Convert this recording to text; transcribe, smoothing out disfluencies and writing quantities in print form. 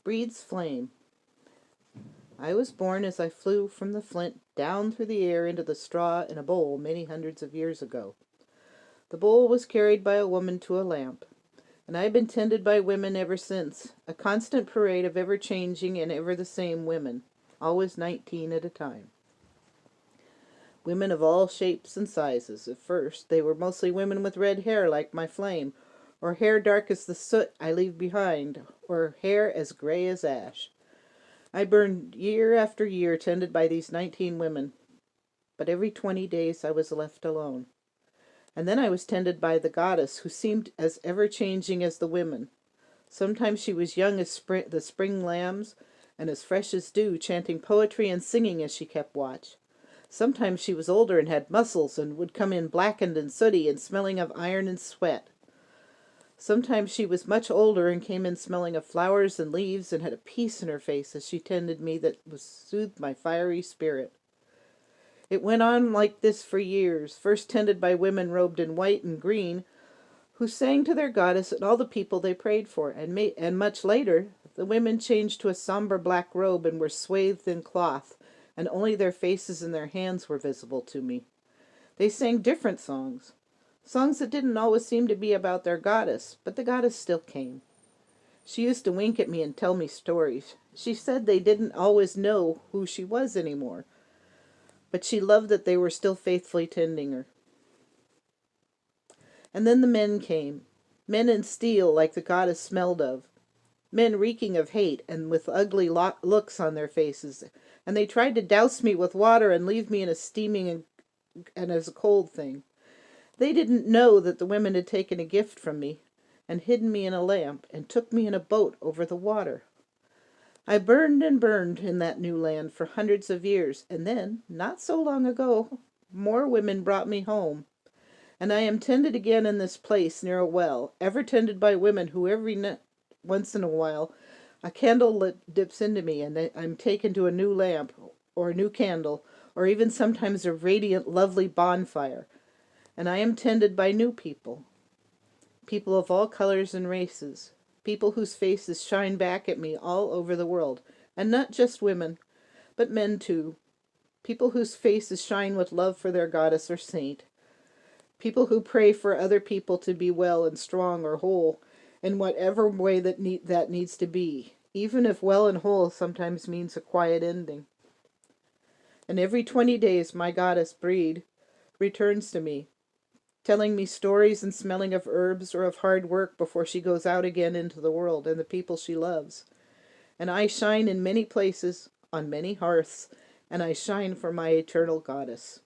Breed's flame. I was born as I flew from the flint down through the air into the straw in a bowl many hundreds of years ago. The bowl was carried by a woman to a lamp, and I have been tended by women ever since, a constant parade of ever-changing and ever the same women, always 19 at a time. Women of all shapes and sizes. At first, they were mostly women with red hair like my flame, or hair dark as the soot I leave behind, or hair as gray as ash. I burned year after year tended by these 19 women, but every 20 days I was left alone. And then I was tended by the goddess, who seemed as ever-changing as the women. Sometimes she was young as the spring lambs, and as fresh as dew, chanting poetry and singing as she kept watch. Sometimes she was older and had muscles, and would come in blackened and sooty and smelling of iron and sweat. Sometimes she was much older and came in smelling of flowers and leaves, and had a peace in her face as she tended me that soothed my fiery spirit. It went on like this for years, first tended by women robed in white and green, who sang to their goddess and all the people they prayed for, and much later the women changed to a somber black robe and were swathed in cloth, and only their faces and their hands were visible to me. They sang different songs that didn't always seem to be about their goddess, but the goddess still came. She used to wink at me and tell me stories. She said they didn't always know who she was anymore, but she loved that they were still faithfully tending her. And then the men came, men in steel like the goddess smelled of, men reeking of hate and with ugly looks on their faces, and they tried to douse me with water and leave me in a steaming and as a cold thing. They didn't know that the women had taken a gift from me, and hidden me in a lamp, and took me in a boat over the water. I burned and burned in that new land for hundreds of years, and then, not so long ago, more women brought me home. And I am tended again in this place near a well, ever tended by women who once in a while a candle dips into me, and I'm taken to a new lamp, or a new candle, or even sometimes a radiant, lovely bonfire. And I am tended by new people, people of all colors and races, people whose faces shine back at me all over the world, and not just women, but men too, people whose faces shine with love for their goddess or saint, people who pray for other people to be well and strong or whole in whatever way that needs to be, even if well and whole sometimes means a quiet ending. And every 20 days my goddess Brighid returns to me, telling me stories and smelling of herbs or of hard work before she goes out again into the world and the people she loves. And I shine in many places, on many hearths, and I shine for my eternal goddess.